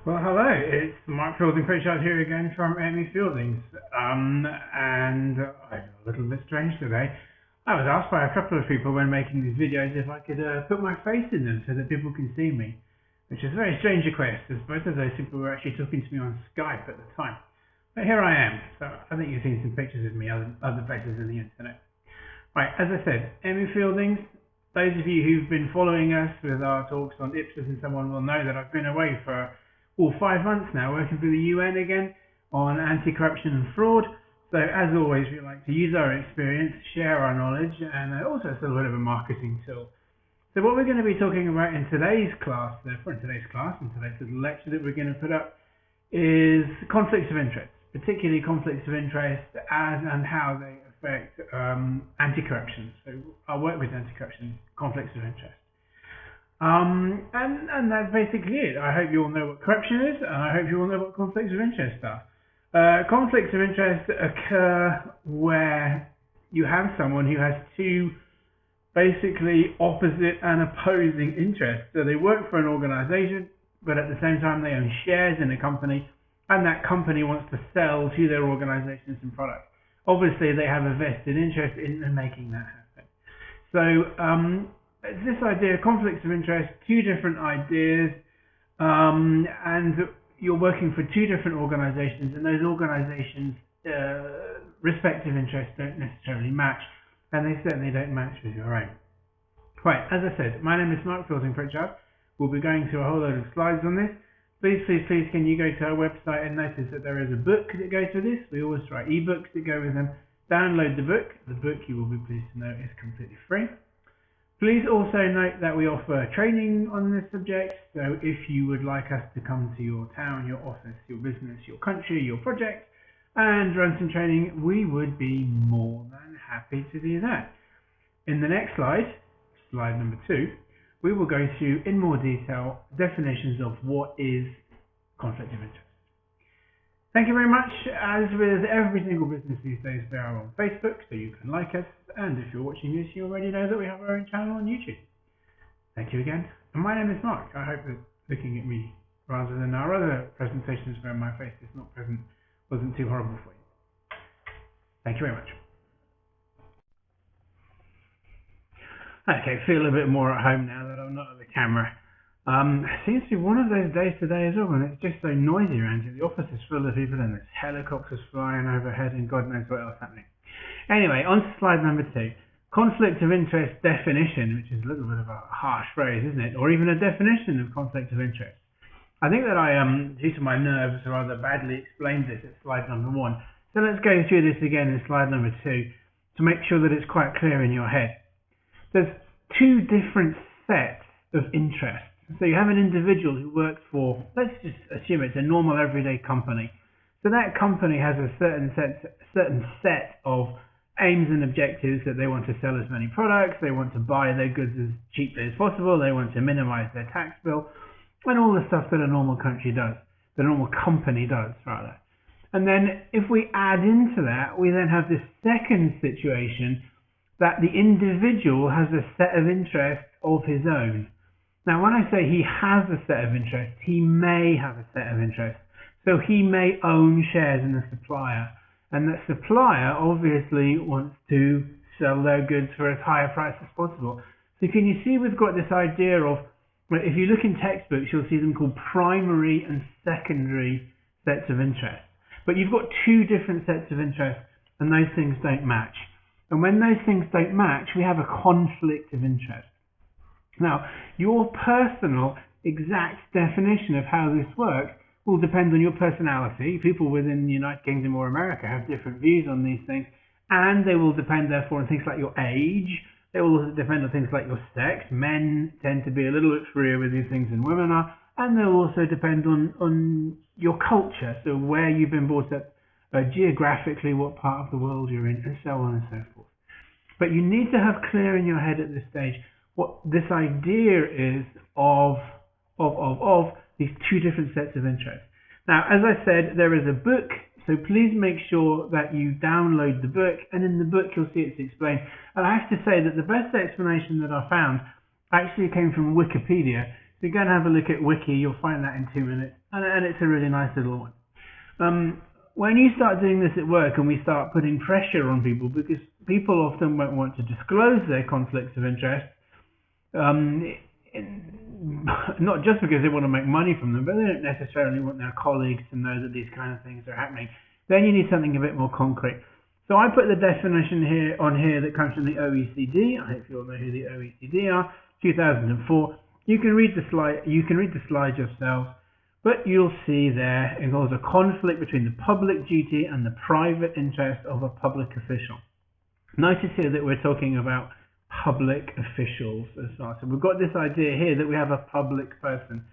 Well, hello, it's Mark Fielding Pritchard here again from Amy Fieldings. And I'm a little bit strange today. I was asked by a couple of people when making these videos if I could put my face in them so that people can see me, which is a very strange request, as both of those people were actually talking to me on Skype at the time. But here I am, so I think you've seen some pictures of me other places on the internet. Right, as I said, Amy Fieldings. Those of you who've been following us with our talks on Ipsos and so on will know that I've been away for 5 months now working for the UN again on anti-corruption and fraud. So as always, we like to use our experience, share our knowledge, and also it's a little bit of a marketing tool. So what we're going to be talking about in today's class, in today's little lecture that we're going to put up, is conflicts of interest, particularly conflicts of interest as and how they affect anti-corruption. So I work with anti-corruption, conflicts of interest. And that's basically it. I hope you all know what corruption is, and I hope you all know what conflicts of interest are. Conflicts of interest occur where you have someone who has two basically opposite and opposing interests. So they work for an organization, but at the same time they own shares in a company, and that company wants to sell to their organization some product. Obviously, they have a vested interest in making that happen. So, this idea, conflicts of interest, two different ideas, and you're working for two different organizations, and those organizations' respective interests don't necessarily match, and they certainly don't match with your own. Right, as I said, my name is Mark Fielding Pritchard. We'll be going through a whole load of slides on this. Please, can you go to our website and notice that there is a book that goes with this. We always write ebooks that go with them. Download the book. The book, you will be pleased to know, is completely free. Please also note that we offer training on this subject, so if you would like us to come to your town, your office, your business, your country, your project, and run some training, we would be more than happy to do that. In the next slide, slide number 2, we will go through in more detail definitions of what is conflict of interest. Thank you very much. As with every single business these days, we are on Facebook, so you can like us. And if you're watching this, you already know that we have our own channel on YouTube. Thank you again. And my name is Mark. I hope that looking at me rather than our other presentations where my face is not present wasn't too horrible for you. Thank you very much. Okay, feel a bit more at home now that I'm not at the camera. Seems to be one of those days today as well, and it's just so noisy around here. The office is full of people and there's helicopters flying overhead and God knows what else happening. Anyway, on to slide number 2. Conflict of interest definition, which is a little bit of a harsh phrase, isn't it? Or even a definition of conflict of interest. I think that I, due to my nerves, rather badly explained this at slide number 1. So let's go through this again in slide number 2 to make sure that it's quite clear in your head. There's two different sets of interests. So you have an individual who works for, let's just assume it's a normal everyday company. So that company has a certain set of aims and objectives that they want to sell as many products, they want to buy their goods as cheaply as possible, they want to minimize their tax bill, and all the stuff that a normal country does, that a normal company does, rather. And then if we add into that, we then have this second situation that the individual has a set of interests of his own. Now, when I say he has a set of interests, he may have a set of interests. So he may own shares in a supplier, and that supplier obviously wants to sell their goods for as high a price as possible. So can you see we've got this idea of, if you look in textbooks, you'll see them called primary and secondary sets of interest. But you've got two different sets of interests, and those things don't match. And when those things don't match, we have a conflict of interest. Now, your personal exact definition of how this works will depend on your personality. People within the United Kingdom or America have different views on these things, and they will depend therefore on things like your age. They will also depend on things like your sex. Men tend to be a little bit freer with these things than women are, and they'll also depend on your culture, so where you've been brought up geographically, what part of the world you're in, and so on and so forth. But you need to have clear in your head at this stage what this idea is of these two different sets of interests. Now, as I said, there is a book, so please make sure that you download the book, and in the book you'll see it's explained. And I have to say that the best explanation that I found actually came from Wikipedia. So go and have a look at Wiki, you'll find that in 2 minutes, and it's a really nice little one. When you start doing this at work and we start putting pressure on people, because people often won't want to disclose their conflicts of interest, not just because they want to make money from them, but they don't necessarily want their colleagues to know that these kind of things are happening, then you need something a bit more concrete. So I put the definition here that comes from the OECD. I hope you all know who the OECD are. 2004. You can read the slide yourselves, but you'll see there it involves a conflict between the public duty and the private interest of a public official. Notice here that we're talking about public officials as well. So we've got this idea here that we have a public person.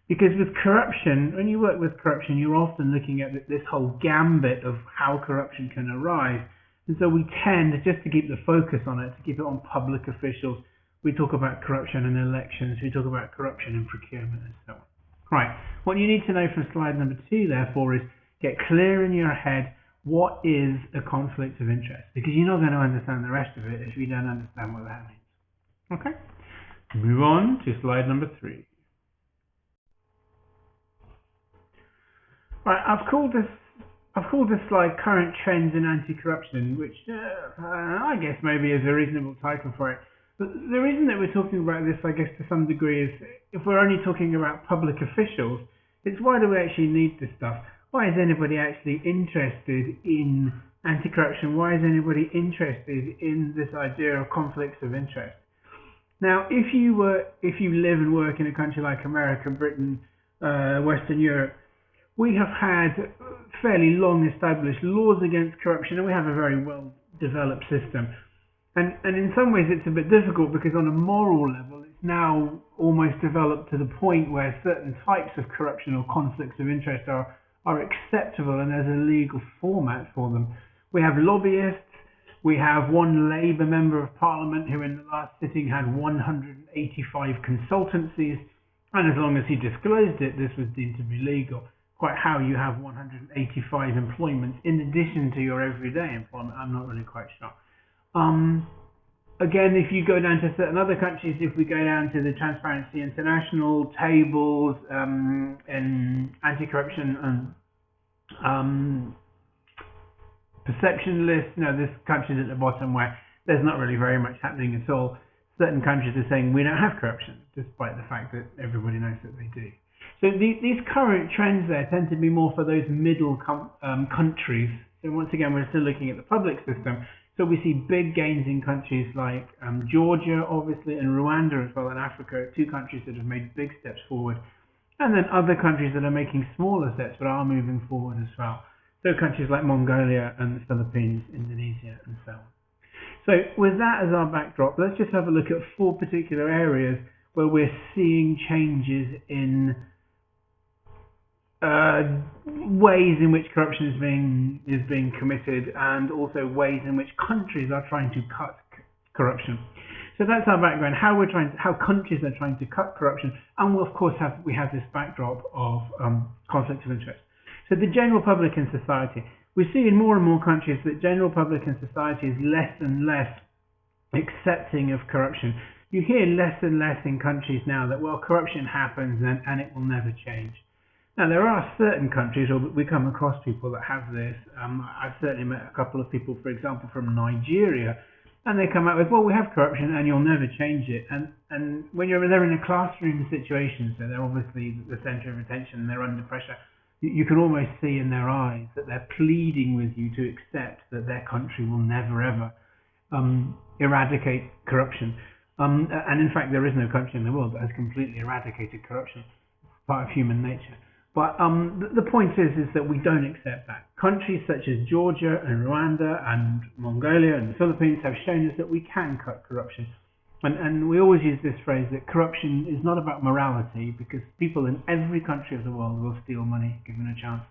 Because with corruption, when you work with corruption, you're often looking at this whole gambit of how corruption can arise. And so we tend, just to keep the focus on it, to keep it on public officials. We talk about corruption in elections, we talk about corruption in procurement and so on. Right, what you need to know from slide number 2, therefore, is get clear in your head what is a conflict of interest. Because you're not going to understand the rest of it if you don't understand what that means. Okay, move on to slide number 3. Right, I've called this slide "Current Trends in Anti-Corruption," which I guess maybe is a reasonable title for it. But the reason that we're talking about this, I guess, to some degree, is if we're only talking about public officials, it's why do we actually need this stuff? Why is anybody actually interested in anti-corruption? Why is anybody interested in this idea of conflicts of interest? Now, if you live and work in a country like America, Britain, Western Europe, we have had fairly long established laws against corruption, and we have a very well developed system. And in some ways it's a bit difficult because on a moral level it's now almost developed to the point where certain types of corruption or conflicts of interest are acceptable and there's a legal format for them. We have lobbyists, we have one Labour member of Parliament who in the last sitting had 185 consultancies, and as long as he disclosed it, this was deemed to be legal. Quite how you have 185 employments in addition to your everyday employment, I'm not really quite sure. Again, if you go down to certain other countries, if we go down to the Transparency International tables and anti-corruption and perception lists, there's countries at the bottom where there's not really very much happening at all. Certain countries are saying we don't have corruption, despite the fact that everybody knows that they do. So these current trends there tend to be more for those middle countries. So once again, we're still looking at the public system. So we see big gains in countries like Georgia, obviously, and Rwanda as well in Africa, 2 countries that have made big steps forward. And then other countries that are making smaller steps but are moving forward as well. So countries like Mongolia and the Philippines, Indonesia, and so on. So with that as our backdrop, let's just have a look at 4 particular areas where we're seeing changes in ways in which corruption is being committed, and also ways in which countries are trying to cut corruption. So that's our background, how countries are trying to cut corruption, and we of course have this backdrop of conflict of interest. So the general public and society, we see in more and more countries that general public and society is less and less accepting of corruption. You hear less and less in countries now that, well, corruption happens and it will never change. Now, there are certain countries, or we come across people that have this. I've certainly met a couple of people, for example, from Nigeria, and they come out with, well, we have corruption and you'll never change it. And when they're in a classroom situation, so they're obviously the centre of attention and they're under pressure, you can almost see in their eyes that they're pleading with you to accept that their country will never, ever eradicate corruption. And in fact, there is no country in the world that has completely eradicated corruption. It's part of human nature. But the point is that we don't accept that. Countries such as Georgia and Rwanda and Mongolia and the Philippines have shown us that we can cut corruption. And we always use this phrase that corruption is not about morality, because people in every country of the world will steal money given a chance.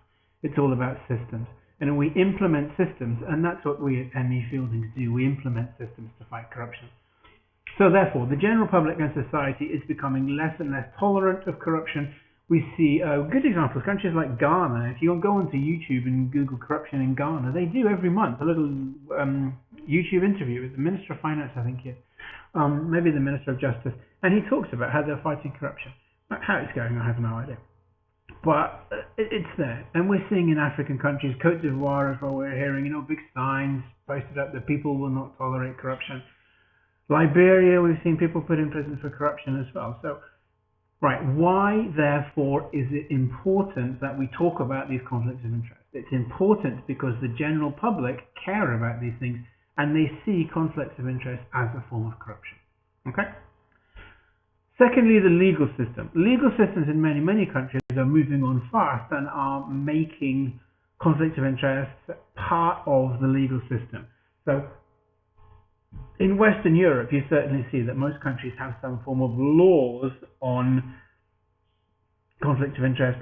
It's all about systems. And we implement systems, and that's what we at ME Fieldings do. We implement systems to fight corruption. So therefore, the general public and society is becoming less and less tolerant of corruption. We see good examples, countries like Ghana. If you go onto YouTube and Google corruption in Ghana, they do every month a little YouTube interview with the Minister of Finance, I think, maybe the Minister of Justice, and he talks about how they're fighting corruption. How it's going, I have no idea. But it's there. And we're seeing in African countries, Cote d'Ivoire as well, we're hearing, big signs posted up that people will not tolerate corruption. Liberia, we've seen people put in prison for corruption as well. So, right, why, therefore, is it important that we talk about these conflicts of interest? It's important because the general public care about these things and they see conflicts of interest as a form of corruption. Okay? Secondly, the legal system. Legal systems in many, many countries are moving on fast and are making conflicts of interest part of the legal system. So in Western Europe, you certainly see that most countries have some form of laws on conflict of interest,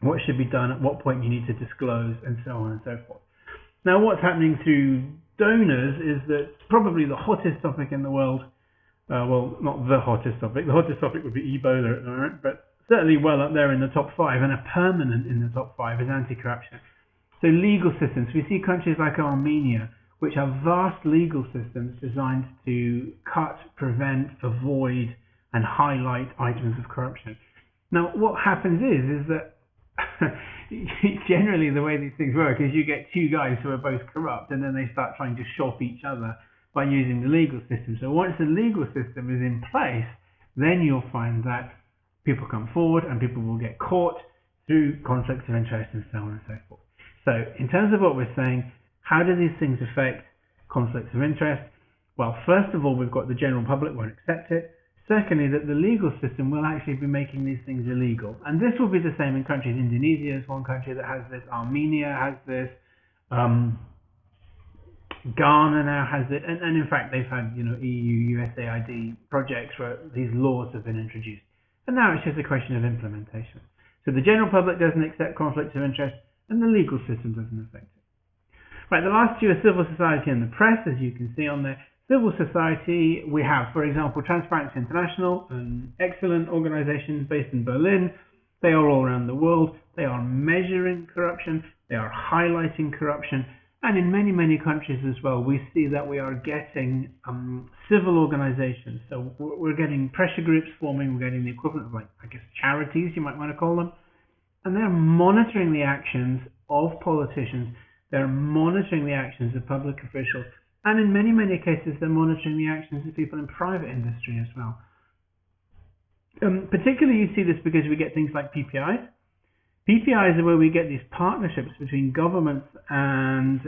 what should be done, at what point you need to disclose, and so on and so forth. Now, what's happening through donors is that probably the hottest topic in the world, well, not the hottest topic would be Ebola at the moment, but certainly well up there in the top 5, and a permanent in the top 5 is anti-corruption. So legal systems, we see countries like Armenia, which have vast legal systems designed to cut, prevent, avoid, and highlight items of corruption. Now, what happens is that generally the way these things work is you get two guys who are both corrupt, and then they start trying to shop each other by using the legal system. So once the legal system is in place, then you'll find that people come forward and people will get caught through conflicts of interest and so on and so forth. So in terms of what we're saying, how do these things affect conflicts of interest? Well, first of all, we've got the general public won't accept it. Secondly, that the legal system will actually be making these things illegal. And this will be the same in countries. Indonesia is one country that has this. Armenia has this. Ghana now has it. And in fact, they've had EU, USAID projects where these laws have been introduced. And now it's just a question of implementation. So the general public doesn't accept conflicts of interest, and the legal system doesn't affect it. Right, the last two are civil society and the press, as you can see on there. Civil society, we have, for example, Transparency International, an excellent organization based in Berlin. They are all around the world. They are measuring corruption. They are highlighting corruption. And in many, many countries as well, we see that we are getting civil organizations. So we're getting pressure groups forming. We're getting the equivalent of, charities, you might want to call them. And they're monitoring the actions of politicians. They're monitoring the actions of public officials. And in many, many cases, they're monitoring the actions of people in private industry as well. Particularly, you see this because we get things like PPIs. PPIs are where we get these partnerships between governments and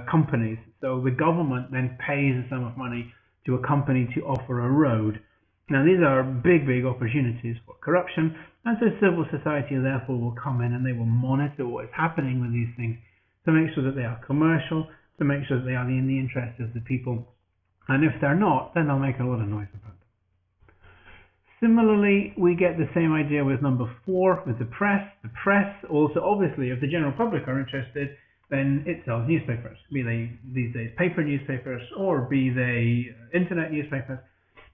companies. So the government then pays a sum of money to a company to offer a road. Now, these are big, big opportunities for corruption. And so civil society, therefore, will come in and they will monitor what is happening with these things to make sure that they are commercial, to make sure that they are in the interest of the people. And if they're not, then they'll make a lot of noise about them. Similarly, we get the same idea with number 4, with the press. The press also, obviously, if the general public are interested, then it sells newspapers, be they these days paper newspapers or be they internet newspapers.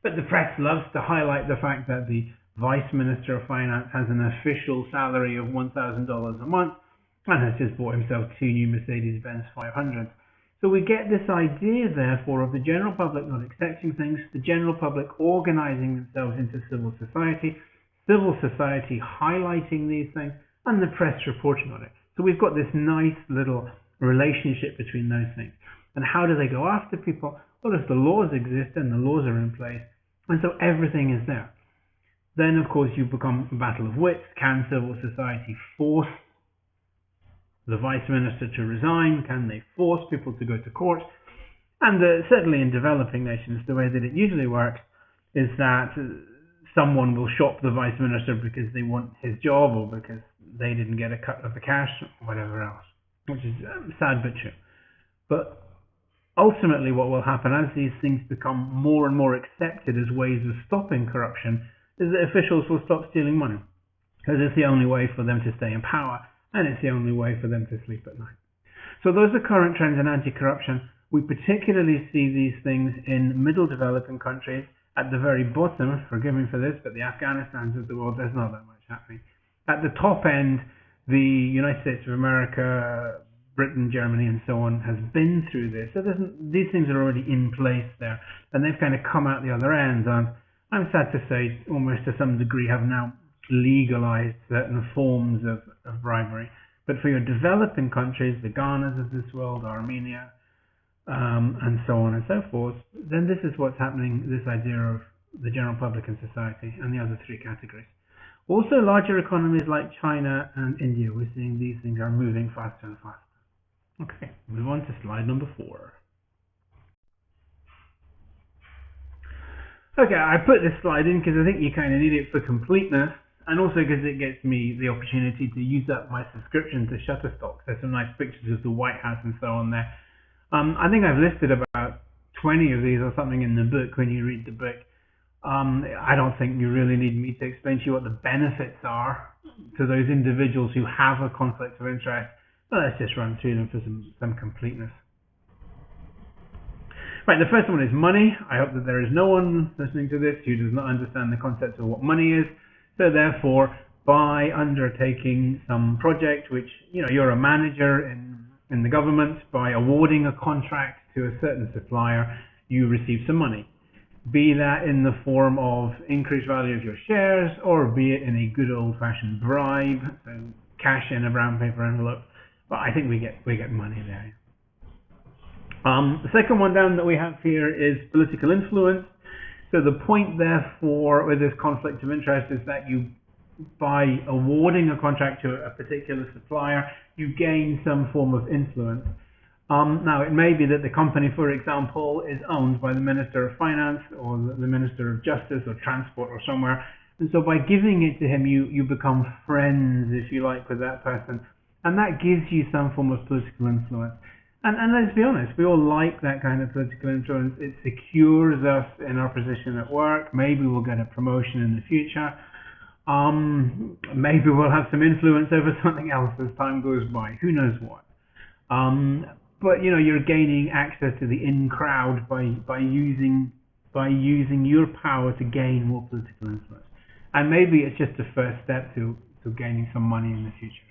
But the press loves to highlight the fact that the Vice Minister of Finance has an official salary of $1,000 a month and has just bought himself 2 new Mercedes-Benz 500s. So we get this idea, therefore, of the general public not accepting things, the general public organizing themselves into civil society highlighting these things, and the press reporting on it. So we've got this nice little relationship between those things. And how do they go after people? Well, if the laws exist and the laws are in place, and so everything is there. Then, of course, you become a battle of wits. Can civil society force the Vice Minister to resign? Can they force people to go to court? And certainly in developing nations, the way that it usually works is that someone will shop the Vice Minister because they want his job or because they didn't get a cut of the cash or whatever else, which is sad but true. But ultimately what will happen as these things become more and more accepted as ways of stopping corruption is that officials will stop stealing money because it's the only way for them to stay in power. And it's the only way for them to sleep at night. So those are current trends in anti-corruption. We particularly see these things in middle developing countries. At the very bottom, forgive me for this, but the Afghanistans of the world, there's not that much happening. At the top end, the United States of America, Britain, Germany, and so on has been through this. So these things are already in place there. And they've kind of come out the other end. And I'm sad to say, almost to some degree, have now legalized certain forms of bribery. But for your developing countries, the Ghanas of this world, Armenia, and so on and so forth, then this is what's happening, this idea of the general public and society and the other three categories. Also, larger economies like China and India, we're seeing these things are moving faster and faster. Okay, move on to slide number 4. Okay, I put this slide in because I think you kind of need it for completeness, and also because it gets me the opportunity to use up my subscription to Shutterstock. There's some nice pictures of the White House and so on there. I think I've listed about 20 of these or something in the book when you read the book. I don't think you really need me to explain to you what the benefits are to those individuals who have a conflict of interest. But let's just run through them for some completeness. Right, the first one is money. I hope that there is no one listening to this who does not understand the concept of what money is. So therefore, by undertaking some project, which you're a manager in the government, by awarding a contract to a certain supplier, you receive some money. Be that in the form of increased value of your shares, or be it in a good old-fashioned bribe, so cash in a brown paper envelope. But I think we get money there. The second one down that we have here is political influence. So the point, therefore, with this conflict of interest is that you, by awarding a contract to a particular supplier, you gain some form of influence. Now, it may be that the company, for example, is owned by the Minister of Finance or the Minister of Justice or Transport or somewhere. And so by giving it to him, you become friends, if you like, with that person. And that gives you some form of political influence. And let's be honest, we all like that kind of political influence. It secures us in our position at work. Maybe we'll get a promotion in the future. Maybe we'll have some influence over something else as time goes by. Who knows what? But you're gaining access to the in crowd by using your power to gain more political influence. And maybe it's just a first step to gaining some money in the future.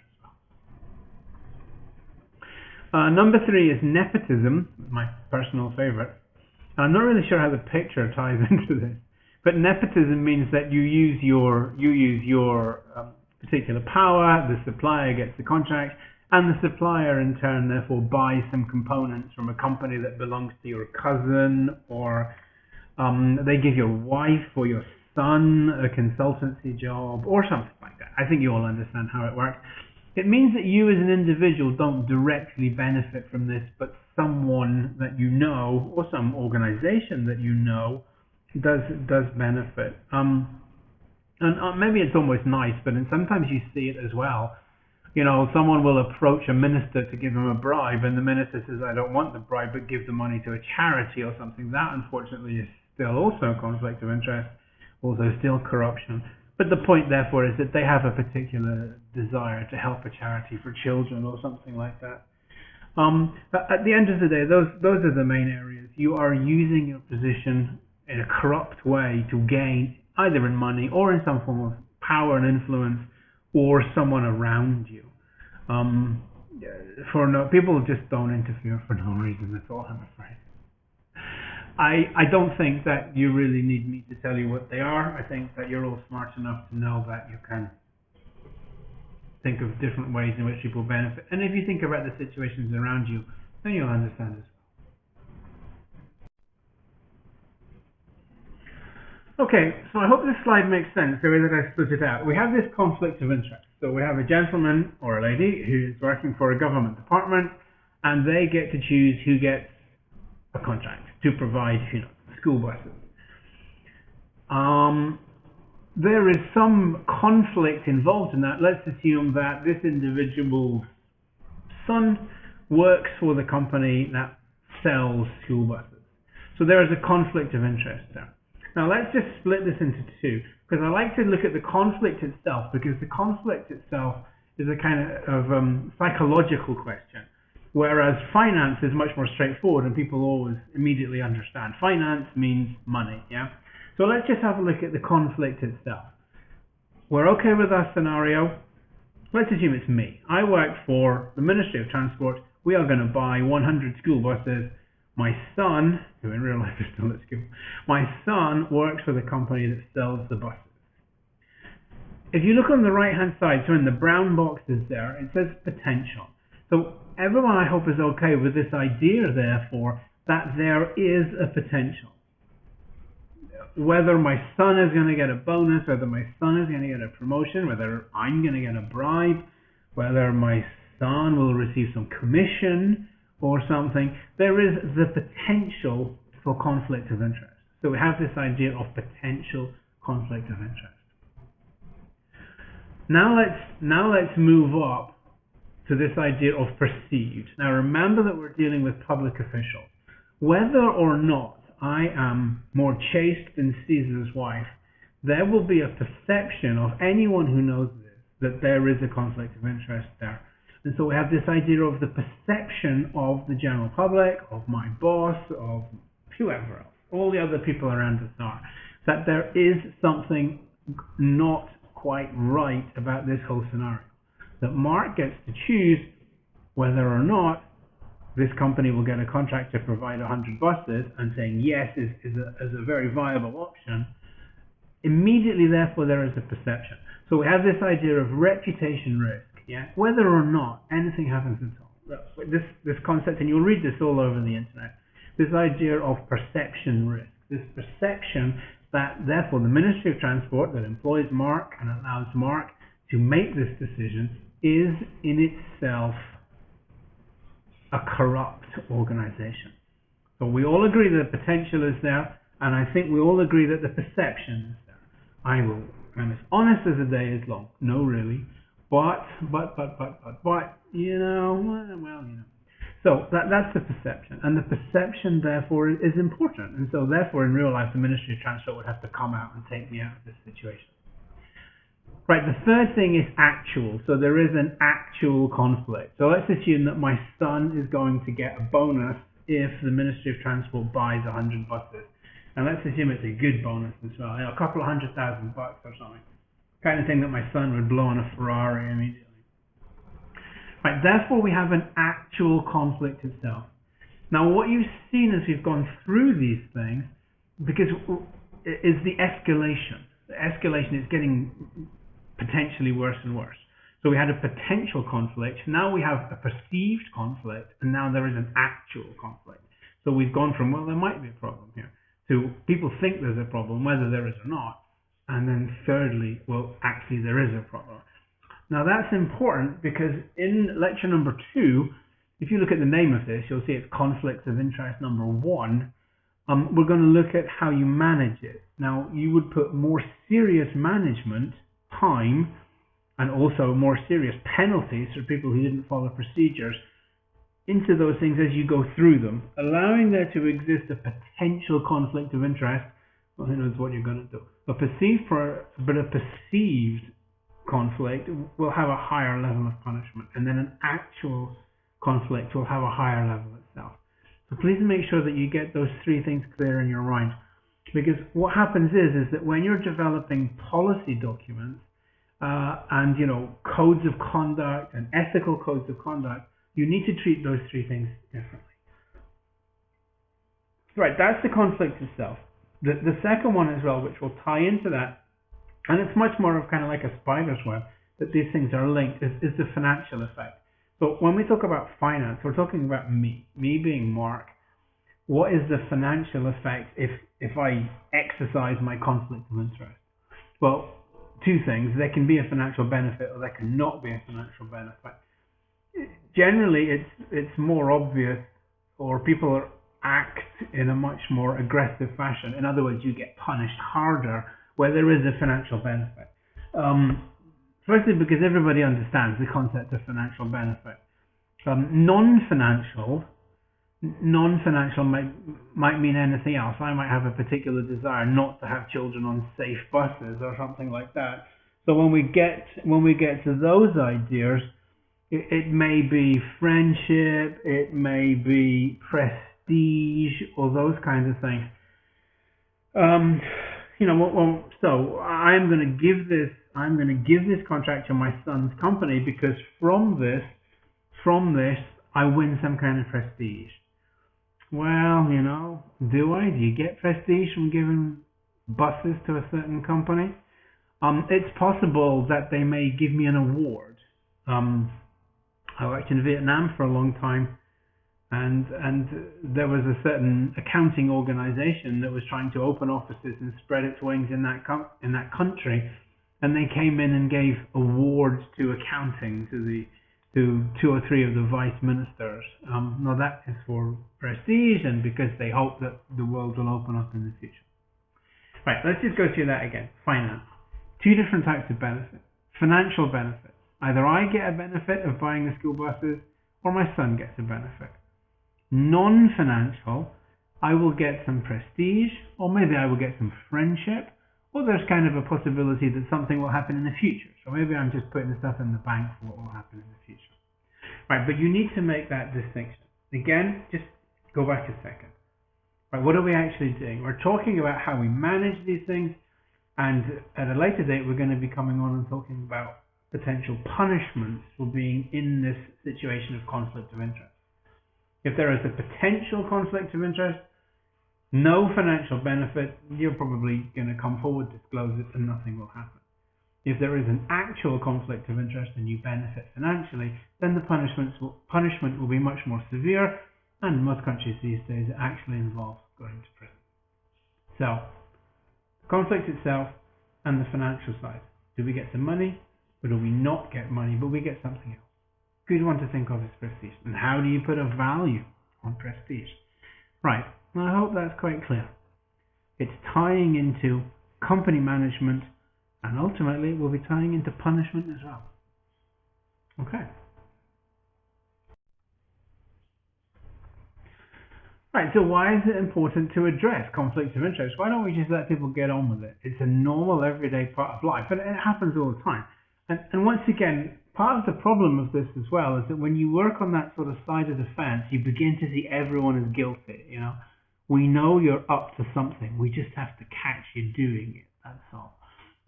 Number 3 is nepotism, my personal favorite. I'm not really sure how the picture ties into this, but nepotism means that you use your particular power. The supplier gets the contract, and the supplier in turn therefore buys some components from a company that belongs to your cousin, or they give your wife or your son a consultancy job or something like that. I think you all understand how it works. It means that you as an individual don't directly benefit from this, but someone that you know or some organization that you know does benefit. And maybe it's almost nice, but sometimes you see it as well. Someone will approach a minister to give him a bribe, and the minister says, I don't want the bribe, but give the money to a charity or something. That, unfortunately, is still also a conflict of interest, also still corruption. But the point, therefore, is that they have a particular desire to help a charity for children or something like that. At the end of the day, those are the main areas. You are using your position in a corrupt way to gain, either in money or in some form of power and influence, or someone around you. People just don't interfere for no reason. That's all, I'm afraid. I don't think that you really need me to tell you what they are. I think that you're all smart enough to know that you can think of different ways in which people benefit. And if you think about the situations around you, then you'll understand as well. Okay, so I hope this slide makes sense, the way that I split it out. We have this conflict of interest. So we have a gentleman or a lady who is working for a government department, and they get to choose who gets a contract to provide, school buses. There is some conflict involved in that. Let's assume that this individual's son works for the company that sells school buses. So there is a conflict of interest there. Now let's just split this into two, because I like to look at the conflict itself, because the conflict itself is a kind of psychological question. Whereas finance is much more straightforward and people always immediately understand. Finance means money, yeah? So let's just have a look at the conflict itself. We're okay with our scenario. Let's assume it's me. I work for the Ministry of Transport. We are going to buy 100 school buses. My son, who in real life is still at school, my son works for the company that sells the buses. if you look on the right hand side, so in the brown boxes there, it says potential. So everyone, I hope, is okay with this idea, therefore, that there is a potential. Whether my son is going to get a bonus, whether my son is going to get a promotion, whether I'm going to get a bribe, whether my son will receive some commission or something, there is the potential for conflict of interest. So we have this idea of potential conflict of interest. Now let's move up to this idea of perceived. Now remember that we're dealing with public officials. Whether or not I am more chaste than Caesar's wife, there will be a perception of anyone who knows this that there is a conflict of interest there. And so we have this idea of the perception of the general public, of my boss, of whoever else, all the other people around us are, that there is something not quite right about this whole scenario. That Mark gets to choose whether or not this company will get a contract to provide 100 buses, and saying yes is a very viable option. Immediately, therefore, there is a perception. So we have this idea of reputation risk, yeah, whether or not anything happens at all. This concept, and you'll read this all over the internet, this idea of perception risk, this perception that, therefore, the Ministry of Transport that employs Mark and allows Mark to make this decision is in itself a corrupt organization. So we all agree that the potential is there, and I think we all agree that the perception is there. I'm as honest as the day is long. No, really. But, you know, well, you know. So that's the perception, and the perception, therefore, is important. And so, therefore, in real life, the Ministry of Transport would have to come out and take me out of this situation. Right, the third thing is actual. So there is an actual conflict. So let's assume that my son is going to get a bonus if the Ministry of Transport buys 100 buses. And let's assume it's a good bonus as well, you know, a couple of $100,000 or something. Kind of thing that my son would blow on a Ferrari immediately. Right, therefore we have an actual conflict itself. Now what you've seen as we've gone through these things, because is the escalation. The escalation is getting potentially worse and worse. So we had a potential conflict, now we have a perceived conflict, and now there is an actual conflict. So we've gone from, well, there might be a problem here, to people think there's a problem, whether there is or not, and then thirdly, well, actually there is a problem. Now that's important because in lecture number 2, if you look at the name of this, you'll see it's conflicts of interest number 1. We're going to look at how you manage it. Now you would put more serious management time and also more serious penalties for people who didn't follow procedures into those things as you go through them, allowing there to exist a potential conflict of interest. Well, who knows what you're going to do. A perceived conflict will have a higher level of punishment, and then an actual conflict will have a higher level itself. So please make sure that you get those 3 things clear in your mind. Because what happens is that when you're developing policy documents and, you know, codes of conduct and ethical codes of conduct, you need to treat those 3 things differently. Right, that's the conflict itself. The second one as well, which will tie into that, and it's much more of kind of like a spider's web, that these things are linked, is the financial effect. So when we talk about finance, we're talking about me being Mark. What is the financial effect if I exercise my conflict of interest? Well, 2 things. There can be a financial benefit or there can not be a financial benefit. Generally, it's more obvious, or people act in a much more aggressive fashion. In other words, you get punished harder where there is a financial benefit. Firstly, because everybody understands the concept of financial benefit. Non-financial might mean anything else. I might have a particular desire not to have children on safe buses or something like that. So when we get to those ideas, it may be friendship, it may be prestige, or those kinds of things. You know, so I'm going to give this contract to my son's company because from this I win some kind of prestige. Well, you know, do you get prestige from giving buses to a certain company? It's possible that they may give me an award. I worked in Vietnam for a long time, and there was a certain accounting organization that was trying to open offices and spread its wings in that country, and they came in and gave awards to accounting to two or three of the vice ministers. Now that is for prestige and because they hope that the world will open up in the future. Right, let's just go through that again. Finance. Two different types of benefits. Financial benefits. Either I get a benefit of buying the school buses or my son gets a benefit. Non-financial, I will get some prestige, or maybe I will get some friendship, or there's kind of a possibility that something will happen in the future. So maybe I'm just putting the stuff in the bank for what will happen in the future. Right, but you need to make that distinction. Again, just go back a second. Right, what are we actually doing? We're talking about how we manage these things, and at a later date we're going to be coming on and talking about potential punishments for being in this situation of conflict of interest. If there is a potential conflict of interest, no financial benefit, you're probably going to come forward, disclose it, and nothing will happen. If there is an actual conflict of interest and you benefit financially, then the punishment will be much more severe, and in most countries these days it actually involves going to prison. So, the conflict itself and the financial side. Do we get some money, or do we not get money, but we get something else? Good one to think of is prestige. And how do you put a value on prestige? Right, I hope that's quite clear. It's tying into company management, and ultimately we'll be tying into punishment as well. Okay. Right, so why is it important to address conflicts of interest? Why don't we just let people get on with it? It's a normal, everyday part of life, and it happens all the time. And once again, part of the problem of this as well is that when you work on that sort of side of the fence, you begin to see everyone as guilty. You know, we know you're up to something. We just have to catch you doing it. That's all.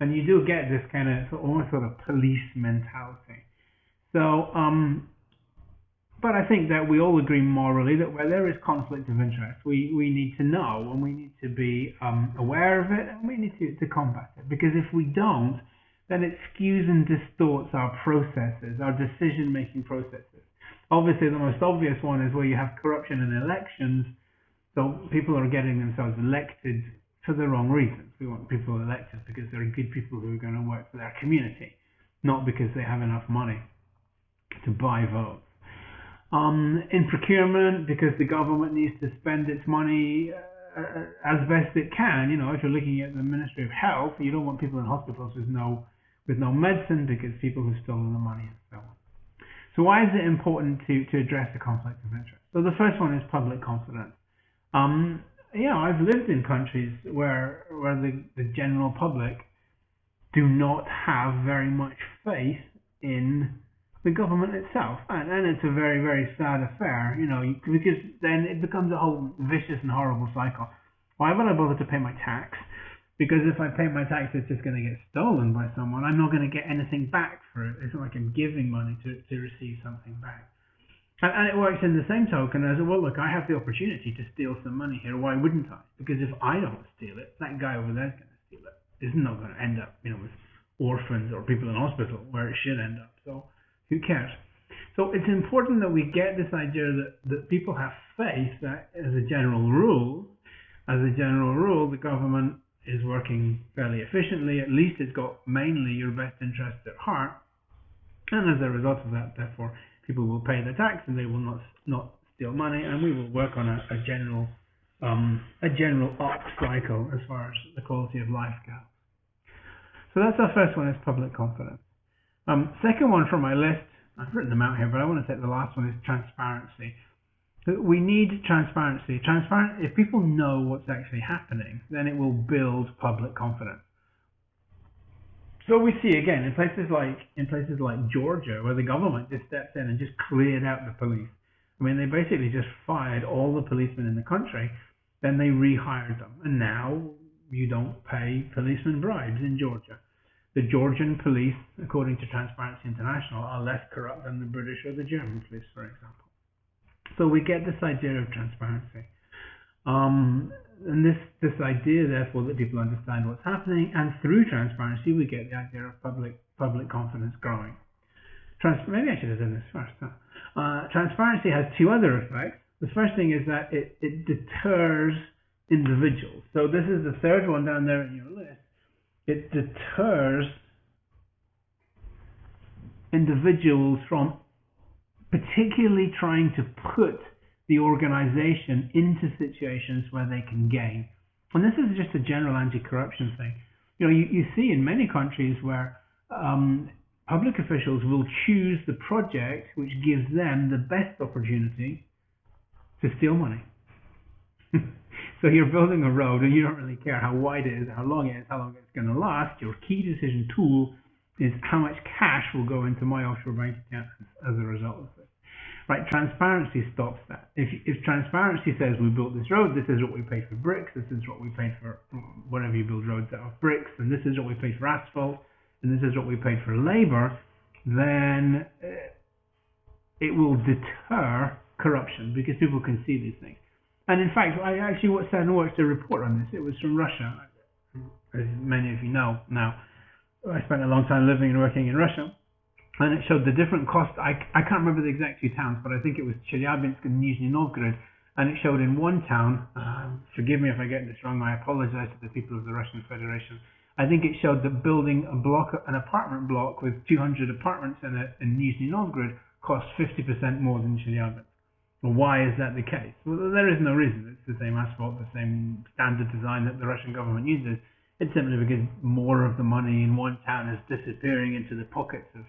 And you do get this kind of almost sort of police mentality. So, but I think that we all agree morally that where there is conflict of interest, we need to know, and we need to be aware of it, and we need to combat it. Because if we don't, then it skews and distorts our processes, our decision-making processes. Obviously, the most obvious one is where you have corruption in elections, so people are getting themselves elected for the wrong reasons. We want people elected because they're good people who are going to work for their community, not because they have enough money to buy votes. In procurement, because the government needs to spend its money as best it can. You know, if you're looking at the Ministry of Health, you don't want people in hospitals with no medicine because people have stolen the money and so on. So why is it important to address the conflict of interest? So the first one is public confidence. I've lived in countries where the general public do not have very much faith in the government itself, and it's a very, very sad affair, you know, because then it becomes a whole vicious and horrible cycle. Why would I bother to pay my tax? Because if I pay my tax, it's just going to get stolen by someone. I'm not going to get anything back for it. It's not like I'm giving money to receive something back. And it works in the same token as, well, look, I have the opportunity to steal some money here. Why wouldn't I? Because if I don't steal it, that guy over there is going to steal it. It's not going to end up, you know, with orphans or people in hospital where it should end up. So who cares? So it's important that we get this idea that people have faith that as a general rule, the government is working fairly efficiently. At least it's got mainly your best interests at heart. And as a result of that, therefore, people will pay their tax and they will not steal money, and we will work on a general up cycle as far as the quality of life goes. So that's our first one, is public confidence. Second one from my list, I've written them out here, but I want to take the last one, is transparency. We need transparency. If people know what's actually happening, then it will build public confidence. So we see again in places like Georgia, where the government just steps in and just cleared out the police. I mean, they basically just fired all the policemen in the country, then they rehired them, and now you don't pay policemen bribes in Georgia. The Georgian police, according to Transparency International, are less corrupt than the British or the German police, for example. So we get this idea of transparency. and this idea, therefore, that people understand what's happening, and through transparency, we get the idea of public confidence growing. Maybe I should have done this first. Transparency has two other effects. The first thing is that it deters individuals. So this is the third one down there in your list. It deters individuals from particularly trying to put the organization into situations where they can gain. And this is just a general anti-corruption thing. You see in many countries where public officials will choose the project which gives them the best opportunity to steal money. So you're building a road and you don't really care how wide it is, how long it is, how long it's going to last. Your key decision tool is how much cash will go into my offshore bank account as a result of this. Right, transparency stops that. If transparency says we built this road, this is what we paid for bricks, this is what we paid for whatever you build roads out of bricks, and this is what we paid for asphalt, and this is what we paid for labor, then it will deter corruption because people can see these things. And in fact, I actually watched a report on this. It was from Russia, as many of you know now. I spent a long time living and working in Russia. And it showed the different costs. I can't remember the exact two towns, but I think it was Chelyabinsk and Nizhny Novgorod. And it showed in one town, forgive me if I get this wrong, I apologize to the people of the Russian Federation. I think it showed that building an apartment block with 200 apartments in it in Nizhny Novgorod cost 50% more than Chelyabinsk. Well, why is that the case? Well, there is no reason. It's the same asphalt, the same standard design that the Russian government uses. It's simply because more of the money in one town is disappearing into the pockets of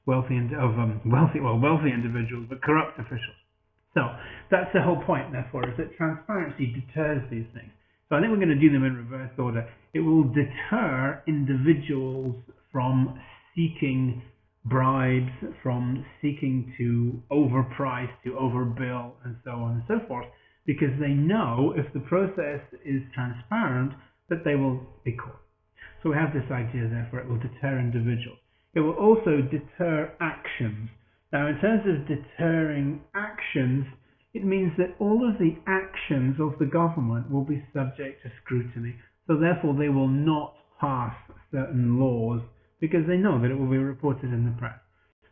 wealthy individuals, but corrupt officials. So that's the whole point, therefore, is that transparency deters these things. So I think we're going to do them in reverse order. It will deter individuals from seeking bribes, from seeking to overprice, to overbill, and so on and so forth, because they know if the process is transparent, that they will be caught. So we have this idea, therefore, it will deter individuals. It will also deter actions. Now, in terms of deterring actions, it means that all of the actions of the government will be subject to scrutiny. So therefore, they will not pass certain laws because they know that it will be reported in the press.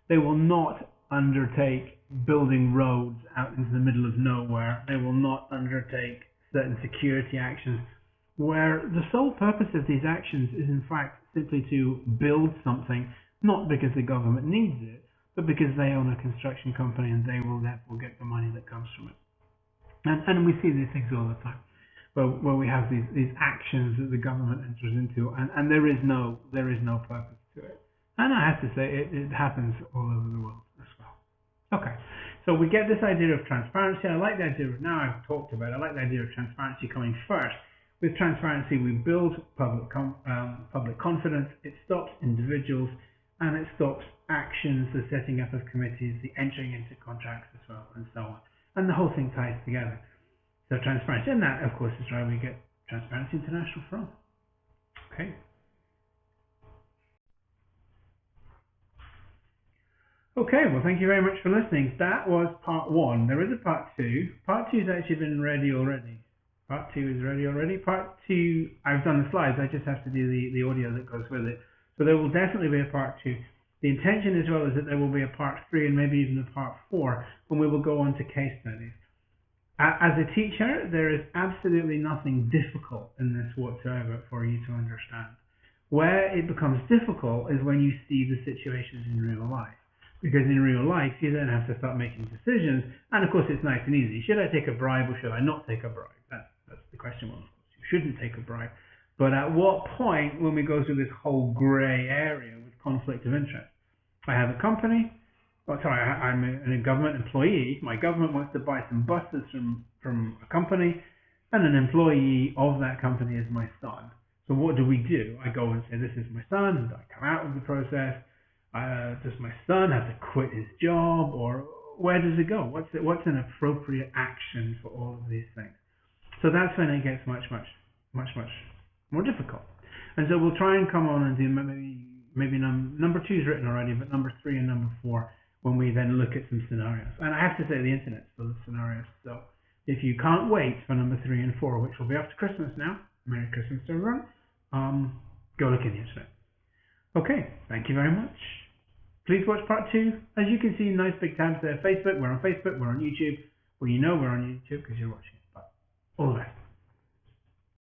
They will not undertake building roads out into the middle of nowhere. They will not undertake certain security actions where the sole purpose of these actions is in fact simply to build something, not because the government needs it, but because they own a construction company and they will therefore get the money that comes from it. And we see these things all the time, where we have these actions that the government enters into, and there is no purpose to it. And I have to say, it happens all over the world as well. Okay, so we get this idea of transparency. I like the idea of, now I've talked about it, I like the idea of transparency coming first. With transparency, we build public confidence. It stops individuals, and it stops actions, the setting up of committees, the entering into contracts as well, and so on. And the whole thing ties together. So transparency, and that, of course, is why we get Transparency International from. Okay. Okay, well, thank you very much for listening. That was part one. There is a part two. Part two has actually been ready already. Part two is ready already. Part two, I've done the slides. I just have to do the audio that goes with it. So there will definitely be a part two. The intention as well is that there will be a part three and maybe even a part four when we will go on to case studies. As a teacher, there is absolutely nothing difficult in this whatsoever for you to understand. Where it becomes difficult is when you see the situations in real life. Because in real life, you then have to start making decisions. And of course, it's nice and easy. Should I take a bribe or should I not take a bribe? That's the question. Well, of course, you shouldn't take a bribe. But at what point, when we go through this whole grey area with conflict of interest? I have a company. I'm a government employee. My government wants to buy some buses from a company, and an employee of that company is my son. So what do? I go and say, this is my son, and I come out of the process. Does my son have to quit his job, or where does it go? What's an appropriate action for all of these things? So that's when it gets much more difficult. And so we'll try and come on and do maybe number 2 is written already, but number 3 and number 4 when we then look at some scenarios. And I have to say the internet's full of scenarios, so If you can't wait for number 3 and 4, which will be after Christmas now, Merry Christmas to everyone, go look in the internet. Okay, thank you very much. Please watch part 2. As you can see, nice big tabs there. Facebook, we're on YouTube. Well, you know we're on YouTube because you're watching. But all the best.